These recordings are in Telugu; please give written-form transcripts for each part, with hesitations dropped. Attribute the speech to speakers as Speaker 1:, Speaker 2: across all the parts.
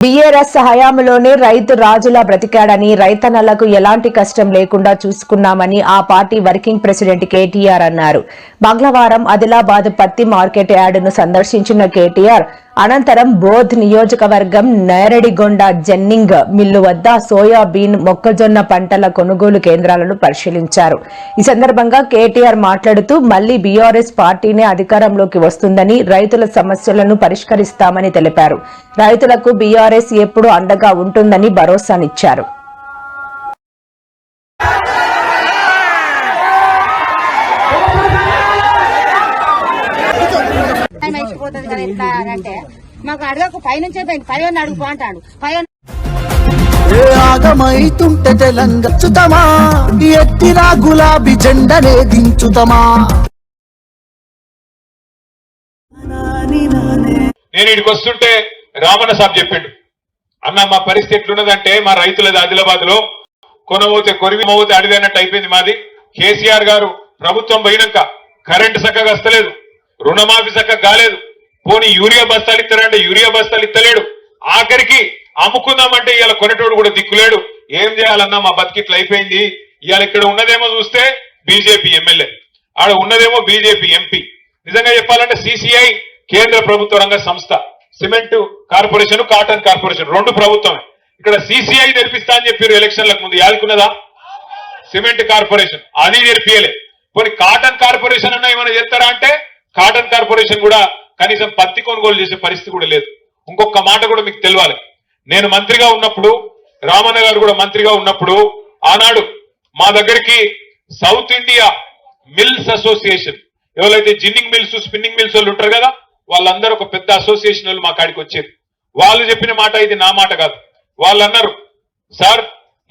Speaker 1: బీఆర్ఎస్ హయాంలోనే రైతు రాజులా బ్రతికాడని, రైతన్నలకు ఎలాంటి కష్టం లేకుండా చూసుకున్నామని ఆ పార్టీ వర్కింగ్ ప్రెసిడెంట్ కేటీఆర్ అన్నారు. మంగళవారం ఆదిలాబాద్ పత్తి మార్కెట్ యార్డును సందర్శించిన కేటీఆర్ అనంతరం బోధ్ నియోజకవర్గం నేరడిగొండ జెన్నింగ్ మిల్లు వద్ద సోయాబీన్, మొక్కజొన్న పంటల కొనుగోలు కేంద్రాలను పరిశీలించారు. ఈ సందర్భంగా కేటీఆర్ మాట్లాడుతూ మళ్లీ బీఆర్ఎస్ పార్టీనే అధికారంలోకి వస్తుందని, రైతుల సమస్యలను పరిష్కరిస్తామని తెలిపారు. రైతులకు బీఆర్ఎస్ ఎప్పుడూ అండగా ఉంటుందని భరోసానిచ్చారు.
Speaker 2: మాకు అడగకు పైనుంచే పై అడుగు అంటాడు
Speaker 3: ఆగమైతుంటే తెలంగాణమా ఎత్తిరా గులాబీ జెండనే దించుతమా.
Speaker 4: నేను ఇక్కడికి వస్తుంటే రామన్న సాబ్ చెప్పిండు, అన్న మా పరిస్థితి ఎట్లున్నదంటే మా రైతులది ఆదిలాబాద్ లో కొనబోతే కొరివి మోతే అడిగినట్టు అయిపోయింది మాది. కేసీఆర్ గారు ప్రభుత్వం పోయినాక కరెంటు చక్కగా వస్తలేదు, రుణమాఫీ చక్కగా కాలేదు, పోనీ యూరియా బస్తాలు ఇస్తారంటే యూరియా బస్తాలు ఇస్తలేడు, ఆఖరికి అమ్ముకుందామంటే ఇవాళ కొనేటోడు కూడా దిక్కులేడు. ఏం చేయాలన్నా మా బతికిట్లు అయిపోయింది. ఇవాళ ఇక్కడ ఉన్నదేమో చూస్తే బీజేపీ ఎమ్మెల్యే, ఆడ ఉన్నదేమో బీజేపీ ఎంపీ. నిజంగా చెప్పాలంటే సిసిఐ కేంద్ర ప్రభుత్వ రంగ సంస్థ, సిమెంట్ కార్పొరేషన్, కాటన్ కార్పొరేషన్ రెండు ప్రభుత్వమే. ఇక్కడ సిసిఐ తెరిపిస్తా అని చెప్పారు ఎలక్షన్లకు ముందు, యాదుకున్నదా? సిమెంట్ కార్పొరేషన్ అది తెరిపియలే. పోనీ కాటన్ కార్పొరేషన్ అన్నా ఏమైనా చేస్తారా అంటే కాటన్ కార్పొరేషన్ కూడా కనీసం పత్తి కొనుగోలు చేసే పరిస్థితి కూడా లేదు. ఇంకొక మాట కూడా మీకు తెలియాలి, నేను మంత్రిగా ఉన్నప్పుడు, రామన్న గారు కూడా మంత్రిగా ఉన్నప్పుడు, ఆనాడు మా దగ్గరికి సౌత్ ఇండియా మిల్స్ అసోసియేషన్, ఎవరైతే జిన్నింగ్ మిల్స్, స్పిన్నింగ్ మిల్స్ వాళ్ళు ఉంటారు కదా, వాళ్ళందరూ ఒక పెద్ద అసోసియేషన్ వాళ్ళు మా కాడికి వచ్చారు. వాళ్ళు చెప్పిన మాట ఇది నా మాట కాదు. వాళ్ళు అన్నారు, సార్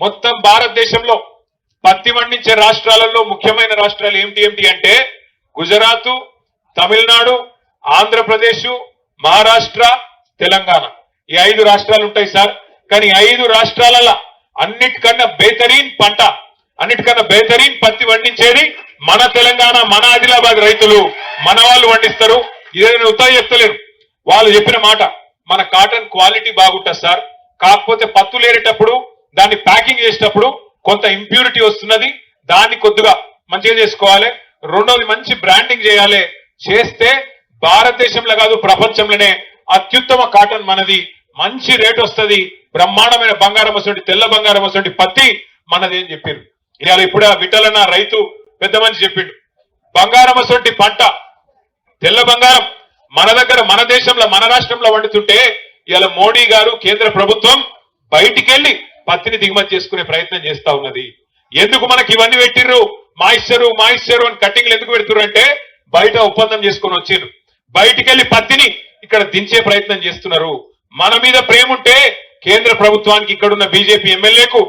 Speaker 4: మొత్తం భారతదేశంలో పత్తి పండించే రాష్ట్రాలలో ముఖ్యమైన రాష్ట్రాలు ఏమిటి అంటే గుజరాత్, తమిళనాడు, ఆంధ్రప్రదేశ్, మహారాష్ట్ర, తెలంగాణ, ఈ 5 రాష్ట్రాలు ఉంటాయి సార్. కానీ 5 రాష్ట్రాలలో అన్నిటికన్నా బేహతరీన్ పంట, అన్నిటికన్నా బేహతరీన్ పత్తి పండించేది మన తెలంగాణ, మన ఆదిలాబాద్ రైతులు, మన వాళ్ళు పండిస్తారు. ఇదేమైనా ఉత్తాయి చెప్తలేరు. వాళ్ళు చెప్పిన మాట, మన కాటన్ క్వాలిటీ బాగుంటుంది సార్, కాకపోతే పత్తులు ఏరేటప్పుడు దాన్ని ప్యాకింగ్ చేసేటప్పుడు కొంత ఇంప్యూరిటీ వస్తున్నది, దాన్ని కొద్దిగా మంచిగా చేసుకోవాలి. రెండోది మంచి బ్రాండింగ్ చేయాలి, చేస్తే భారతదేశంలో కాదు ప్రపంచంలోనే అత్యుత్తమ కాటన్ మనది, మంచి రేట్ వస్తుంది, బ్రహ్మాండమైన బంగారం వస్తుంది, తెల్ల బంగారం వస్తుంది పత్తి మనది అని చెప్పారు. ఇవాళ ఇప్పుడు ఆ విఠలన్న రైతు పెద్ద మనిషి చెప్పిండు, బంగారం వస్తుంది పంట, తెల్ల బంగారం మన దగ్గర, మన దేశంలో, మన రాష్ట్రంలో వండుతుంటే ఇవాళ మోడీ గారు, కేంద్ర ప్రభుత్వం బయటికెళ్లి పత్తిని దిగుమతి చేసుకునే ప్రయత్నం చేస్తా ఉన్నది. ఎందుకు మనకి ఇవన్నీ పెట్టిర్రు, మాయిశ్చరు అని కట్టింగ్లు ఎందుకు పెడుతున్నారు అంటే బయట ఒప్పందం చేసుకొని వచ్చారు, బయటికెళ్లి పత్తిని ఇక్కడ దించే ప్రయత్నం చేస్తున్నారు. మన మీద ప్రేమ ఉంటే కేంద్ర ప్రభుత్వానికి ఇక్కడున్న బీజేపీ ఎమ్మెల్యేకు